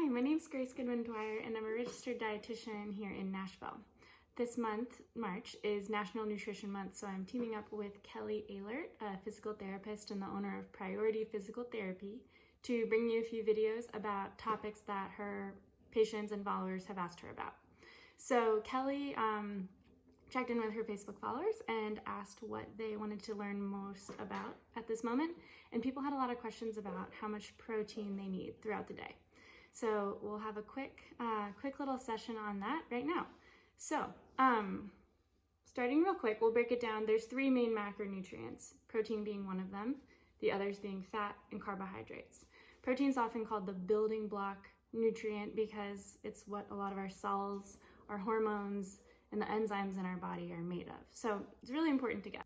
Hi, my name is Grace Goodwin-Dwyer, and I'm a registered dietitian here in Nashville. This month, March, is National Nutrition Month, so I'm teaming up with Kelly Ehlert, a physical therapist and the owner of Priority Physical Therapy, to bring you a few videos about topics that her patients and followers have asked her about. So Kelly checked in with her Facebook followers and asked what they wanted to learn most about at this moment, and people had a lot of questions about how much protein they need throughout the day. So we'll have a quick little session on that right now. So starting real quick, we'll break it down. There's three main macronutrients, protein being one of them, the others being fat and carbohydrates. Protein is often called the building block nutrient because it's what a lot of our cells, our hormones, and the enzymes in our body are made of. So it's really important to get.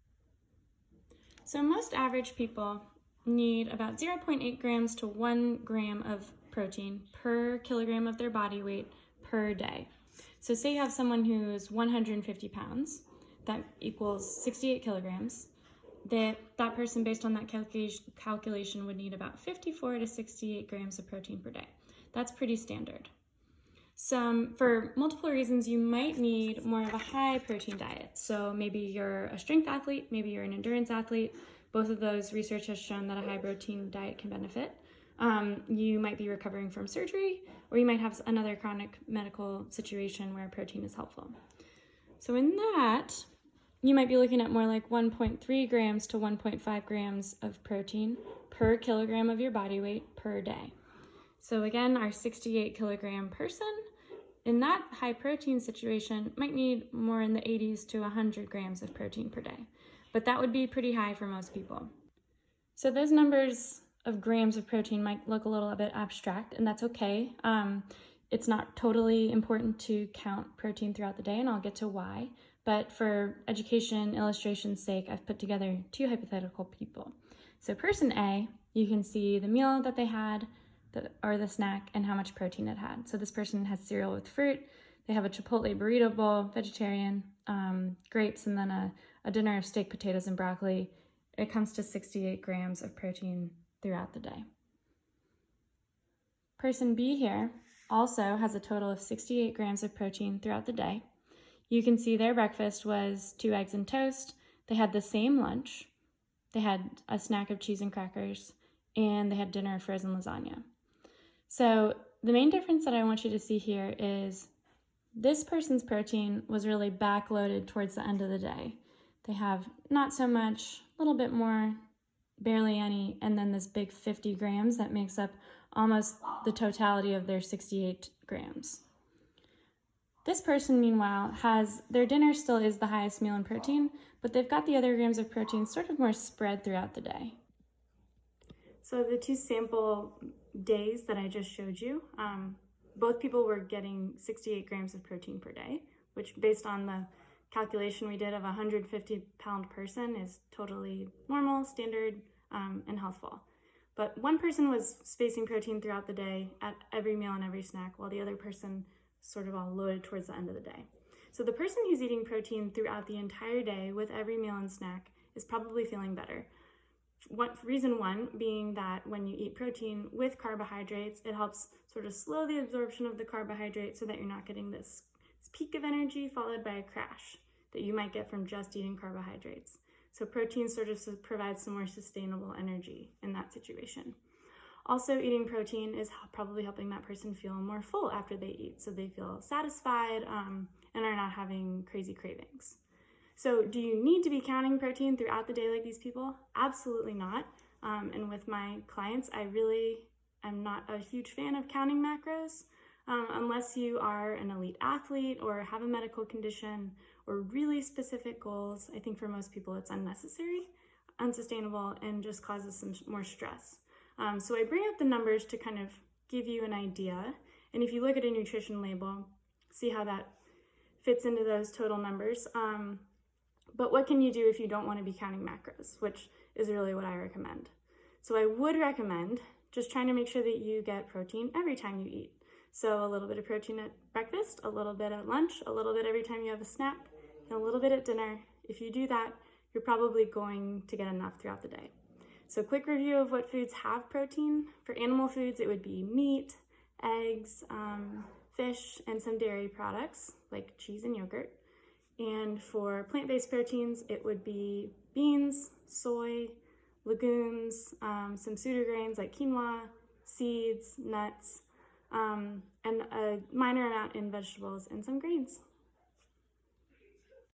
So most average people need about 0.8 grams to 1 gram of protein per kilogram of their body weight per day. So say you have someone who's 150 pounds, that equals 68 kilograms. That person, based on that calculation, would need about 54 to 68 grams of protein per day. That's pretty standard. For multiple reasons, you might need more of a high protein diet. So maybe you're a strength athlete, maybe you're an endurance athlete. Both of those, research has shown that a high protein diet can benefit. You might be recovering from surgery, or you might have another chronic medical situation where protein is helpful. So in that, you might be looking at more like 1.3 grams to 1.5 grams of protein per kilogram of your body weight per day. So again, our 68 kilogram person in that high protein situation might need more in the 80s to 100 grams of protein per day, but that would be pretty high for most people. So those numbers of grams of protein might look a little bit abstract, and that's okay. It's not totally important to count protein throughout the day, and I'll get to why. But for education illustration's sake, I've put together two hypothetical people. So person A, you can see the meal that they had, or the snack, and how much protein it had. So this person has cereal with fruit, they have a Chipotle burrito bowl, vegetarian, grapes, and then a dinner of steak, potatoes, and broccoli. It comes to 68 grams of protein throughout the day. Person B here also has a total of 68 grams of protein throughout the day. You can see their breakfast was 2 eggs and toast. They had the same lunch. They had a snack of cheese and crackers, and they had dinner of frozen lasagna. So the main difference that I want you to see here is this person's protein was really backloaded towards the end of the day. They have not so much, a little bit more, barely any, and then this big 50 grams that makes up almost the totality of their 68 grams. This person, meanwhile, has their dinner still is the highest meal in protein, but they've got the other grams of protein sort of more spread throughout the day. So the two sample days that I just showed you, both people were getting 68 grams of protein per day, which based on the calculation we did of a 150-pound person is totally normal, standard, and healthful. But one person was spacing protein throughout the day at every meal and every snack, while the other person sort of all loaded towards the end of the day. So the person who's eating protein throughout the entire day with every meal and snack is probably feeling better. Reason one being that when you eat protein with carbohydrates, it helps sort of slow the absorption of the carbohydrate so that you're not getting this peak of energy followed by a crash that you might get from just eating carbohydrates. So protein sort of provides some more sustainable energy in that situation. Also, eating protein is probably helping that person feel more full after they eat, so they feel satisfied and are not having crazy cravings. So do you need to be counting protein throughout the day like these people? Absolutely not. And with my clients, I'm not a huge fan of counting macros unless you are an elite athlete or have a medical condition or really specific goals. I think for most people it's unnecessary, unsustainable, and just causes some more stress. So I bring up the numbers to kind of give you an idea. And if you look at a nutrition label, see how that fits into those total numbers. But what can you do if you don't want to be counting macros, which is really what I recommend. So I would recommend just trying to make sure that you get protein every time you eat. So a little bit of protein at breakfast, a little bit at lunch, a little bit every time you have a snack, and a little bit at dinner. If you do that, you're probably going to get enough throughout the day. So quick review of what foods have protein. For animal foods, it would be meat, eggs, fish, and some dairy products like cheese and yogurt. And for plant-based proteins, it would be beans, soy, legumes, some pseudograins like quinoa, seeds, nuts, and a minor amount in vegetables and some grains.